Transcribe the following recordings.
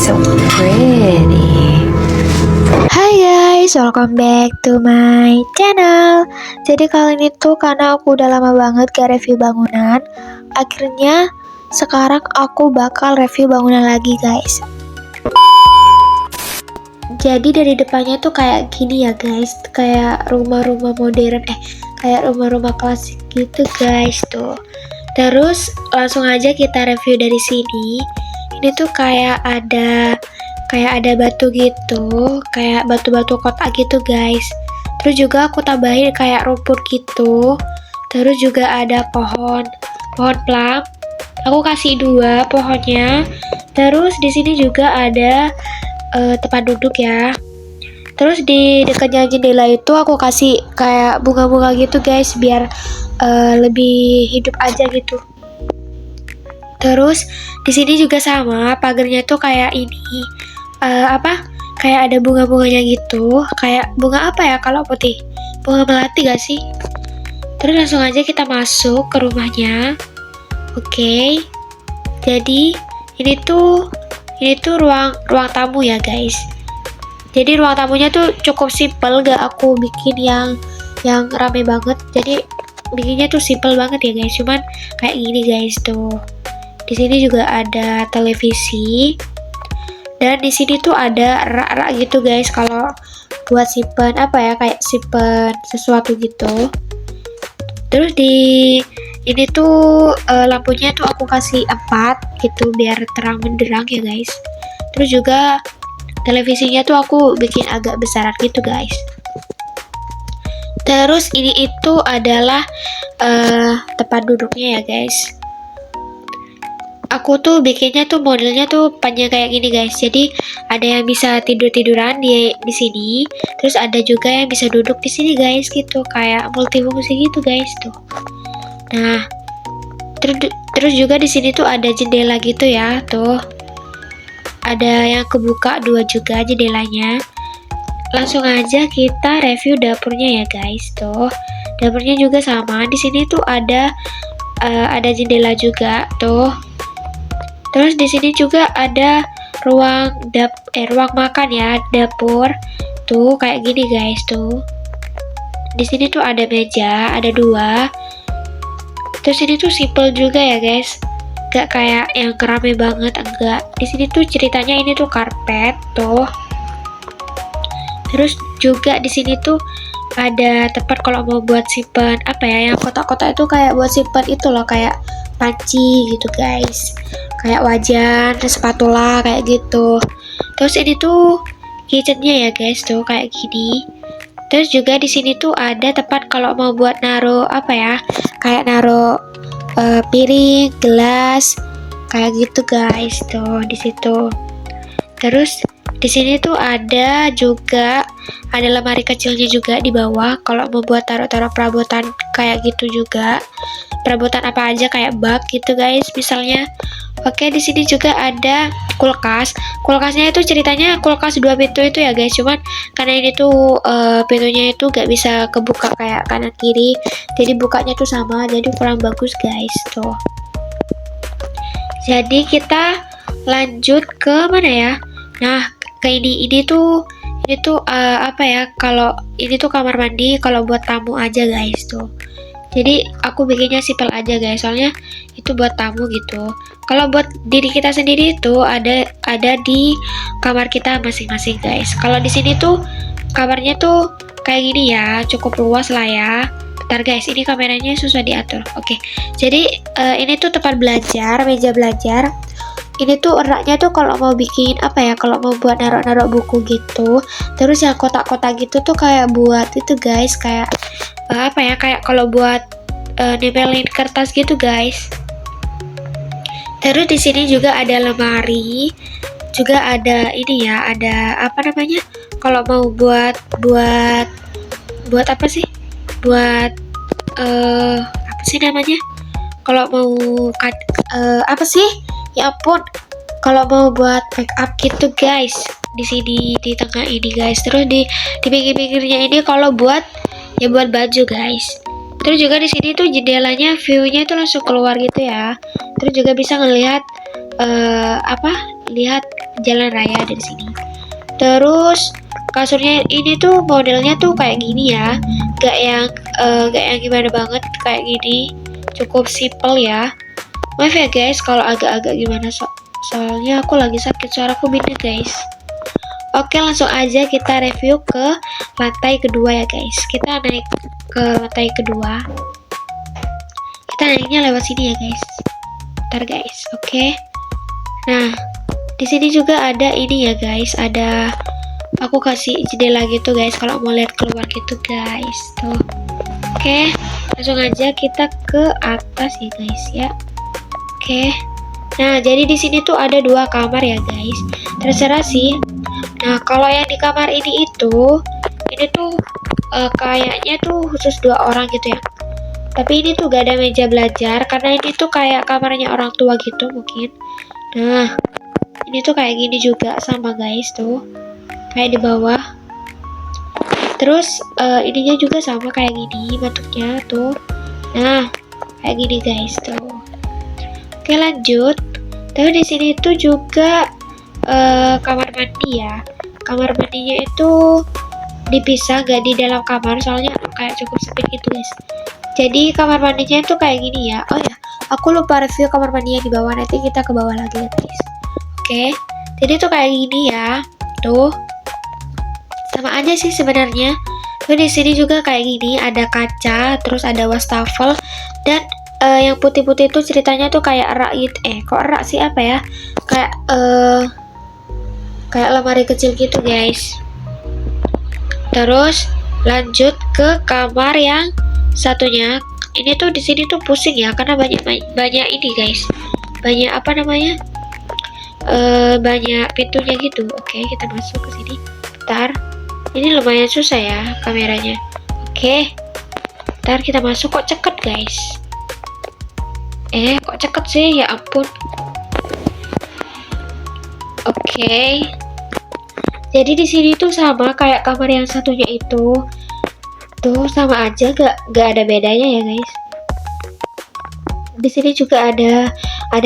so pretty. Hai guys, welcome back to my channel. Jadi kali ini tuh karena aku udah lama banget gak review bangunan, akhirnya sekarang aku bakal review bangunan lagi guys. Jadi dari depannya tuh kayak gini ya guys, kayak rumah-rumah modern, kayak rumah-rumah klasik gitu guys tuh. Terus langsung aja kita review dari sini. Ini tuh kayak ada batu gitu, kayak batu-batu kotak gitu guys. Terus juga aku tambahin kayak rumput gitu. Terus juga ada pohon plum. Aku kasih 2 pohonnya. Terus di sini juga ada tempat duduk ya. Terus di dekatnya jendela itu aku kasih kayak bunga-bunga gitu guys, biar lebih hidup aja gitu. Terus di sini juga sama, pagarnya tuh kayak ini kayak ada bunga-bunganya gitu. Kayak bunga apa ya kalau putih? Bunga melati gak sih? Terus langsung aja kita masuk ke rumahnya. Oke. Jadi ini tuh ruang tamu ya guys. Jadi ruang tamunya tuh cukup simple, gak aku bikin yang rame banget. Jadi bikinnya tuh simple banget ya guys. Cuman kayak gini guys tuh. Di sini juga ada televisi. Dan di sini tuh ada rak-rak gitu guys, kalau buat simpen kayak simpen sesuatu gitu. Terus di ini tuh lampunya tuh aku kasih 4 gitu biar terang benderang ya guys. Terus juga televisinya tuh aku bikin agak besaran gitu guys. Terus ini itu adalah tempat duduknya ya guys. Aku tuh bikinnya tuh modelnya tuh panjang kayak gini guys. Jadi ada yang bisa tiduran di sini. Terus ada juga yang bisa duduk di sini guys gitu, kayak multifungsi gitu guys tuh. Nah, terus juga di sini tuh ada jendela gitu ya tuh. Ada yang kebuka 2 juga jendelanya. Langsung aja kita review dapurnya ya guys tuh. Dapurnya juga sama. Di sini tuh ada jendela juga tuh. Terus di sini juga ada ruang makan ya, dapur. Tuh kayak gini guys tuh. Di sini tuh ada meja, ada 2. Terus ini tuh simple juga ya guys. Gak kayak yang rame banget, enggak. Di sini tuh ceritanya ini tuh karpet tuh. Terus juga di sini tuh ada tempat kalau mau buat simpen yang kotak-kotak itu kayak buat simpen itu loh, kayak panci gitu guys, kayak wajan, spatula kayak gitu. Terus ini tuh kitchennya ya guys tuh kayak gini. Terus juga di sini tuh ada tempat kalau mau buat naro kayak naro piring, gelas kayak gitu guys tuh di situ. Terus di sini tuh ada lemari kecilnya juga di bawah kalau mau buat taruh perabotan kayak gitu juga. Perabotan apa aja kayak bak gitu guys misalnya. Oke, di sini juga ada kulkas. Kulkasnya itu ceritanya kulkas 2 pintu itu ya guys. Cuman karena ini tuh pintunya itu gak bisa kebuka kayak kanan kiri. Jadi bukanya tuh sama, jadi kurang bagus guys tuh. Jadi kita lanjut ke mana ya? Nah, ke ini tuh kalau ini tuh kamar mandi kalau buat tamu aja guys tuh. Jadi aku bikinnya simple aja guys, soalnya itu buat tamu gitu. Kalau buat diri kita sendiri itu ada di kamar kita masing-masing guys. Kalau di sini tuh kamarnya tuh kayak gini ya, cukup luas lah ya. Bentar guys, ini kameranya susah diatur. Oke. Jadi ini tuh tempat belajar, meja belajar. Ini tuh raknya tuh kalau mau bikin kalau mau buat naruh buku gitu. Terus yang kotak-kotak gitu tuh kayak buat itu guys, kayak kayak kalau buat nempelin kertas gitu guys. Terus di sini juga ada lemari, juga ada ini ya, ada kalau mau buat apa sih? Buat apa sih namanya? Kalau mau ya ampun, kalau mau buat make up gitu guys, di sini di tengah ini guys. Terus di pinggir-pinggirnya ini kalau buat baju guys. Terus juga di sini tuh jendelanya view-nya itu langsung keluar gitu ya. Terus juga bisa ngelihat lihat jalan raya dari sini. Terus kasurnya ini tuh modelnya tuh kayak gini ya, gak yang gimana banget kayak gini, cukup simple ya. Maaf ya guys kalau agak-agak gimana, soalnya aku lagi sakit, suaraku beda guys. Oke, langsung aja kita review ke lantai kedua ya guys. Kita naik ke lantai kedua. Kita naiknya lewat sini ya guys. Ntar guys, oke. Nah, di sini juga ada ini ya guys. Ada, aku kasih jendela gitu guys kalau mau lihat keluar gitu guys. Tuh. Oke, langsung aja kita ke atas ya guys ya. Oke. Nah, jadi di sini tuh ada 2 kamar ya guys. Terserah sih. Nah, kalau yang di kamar ini tuh kayaknya tuh khusus 2 orang gitu ya. Tapi ini tuh gak ada meja belajar karena ini tuh kayak kamarnya orang tua gitu mungkin. Nah, ini tuh kayak gini juga sama guys tuh. Kayak di bawah. Terus ininya juga sama kayak gini bentuknya tuh. Nah, kayak gini guys tuh. Oke, lanjut. Tapi di sini tuh juga kamar mandi ya. Kamar mandinya itu dipisah, gak di dalam kamar, soalnya kayak cukup sempit gitu guys. Jadi kamar mandinya itu kayak gini ya. Oh ya, aku lupa review kamar mandinya di bawah, nanti kita ke bawah lagi ya guys. Oke, jadi tuh kayak gini ya. Tuh, sama aja sih sebenarnya. Tuh di sini juga kayak gini, ada kaca, terus ada wastafel, dan yang putih-putih itu ceritanya tuh kayak rak gitu. Kok rak sih, apa ya? Kayak lemari kecil gitu guys. Terus lanjut ke kamar yang satunya. Ini tuh di sini tuh pusing ya karena banyak ini guys. Banyak apa namanya? Banyak pintunya gitu. Oke, kita masuk ke sini. Bentar. Ini lumayan susah ya kameranya. Oke. Bentar, kita masuk. Kok ceket guys? Kok ceket sih? Ya ampun. Oke. Jadi di sini tuh sama kayak kamar yang satunya itu. Tuh sama aja, gak ada bedanya ya guys. Di sini juga ada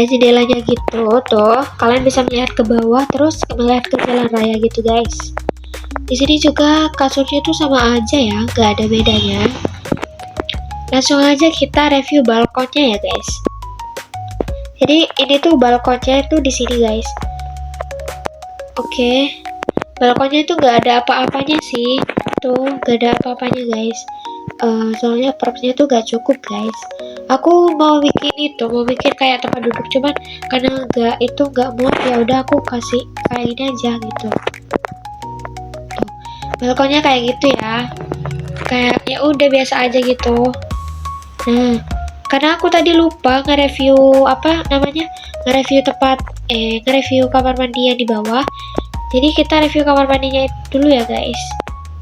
jendelanya gitu. Tuh, kalian bisa melihat ke bawah terus melihat ke jalan raya gitu guys. Di sini juga kasurnya tuh sama aja ya, gak ada bedanya. Langsung aja kita review balkonnya ya guys. Jadi ini tuh balkonnya itu di sini guys. Oke. Balkonnya itu gak ada apa-apanya sih. Tuh, gak ada apa-apanya guys. Soalnya propsnya tuh gak cukup guys. Aku mau bikin kayak tempat duduk, cuman karena gak muat, ya udah aku kasih kayak ini aja gitu. Tuh, balkonnya kayak gitu ya. Kayak ya udah biasa aja gitu. Nah, karena aku tadi lupa nge-review nge-review kamar mandi yang di bawah. Jadi kita review kamar mandinya dulu ya guys.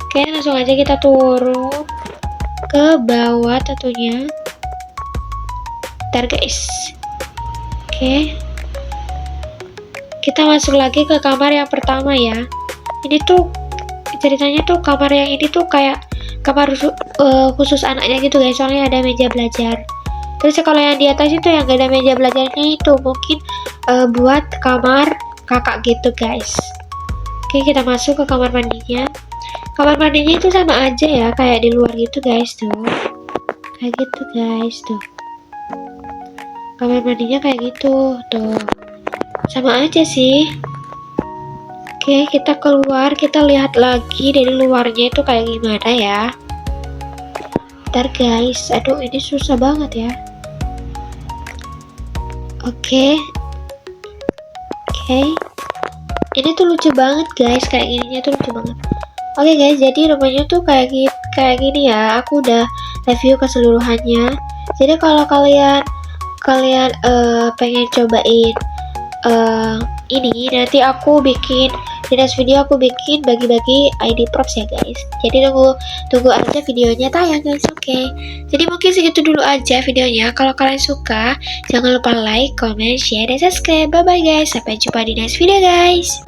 Oke, langsung aja kita turun ke bawah tentunya. Bentar guys. Oke. Kita masuk lagi ke kamar yang pertama ya. Ini tuh ceritanya tuh kamar yang ini tuh kayak kamar khusus anaknya gitu guys. Soalnya ada meja belajar. Terus kalau yang di atas itu yang gak ada meja belajarnya itu mungkin buat kamar kakak gitu guys. Oke, kita masuk ke kamar mandinya. Kamar mandinya itu sama aja ya, kayak di luar gitu guys tuh. Kayak gitu guys tuh. Kamar mandinya kayak gitu tuh. Sama aja sih. Oke, kita keluar, kita lihat lagi dari luarnya itu kayak gimana ya. Bentar guys, aduh ini susah banget ya. Oke. Ini tuh lucu banget guys, kayak gininya tuh lucu banget. Oke guys, jadi rumahnya tuh kayak gini ya. Aku udah review keseluruhannya. Jadi kalau kalian pengen cobain ini, nanti aku bikin di next video, aku bikin bagi-bagi ID props ya guys. Jadi tunggu aja videonya tayang guys. Oke. Jadi mungkin segitu dulu aja videonya. Kalau kalian suka, jangan lupa like, comment, share, dan subscribe. Bye bye guys. Sampai jumpa di next video guys.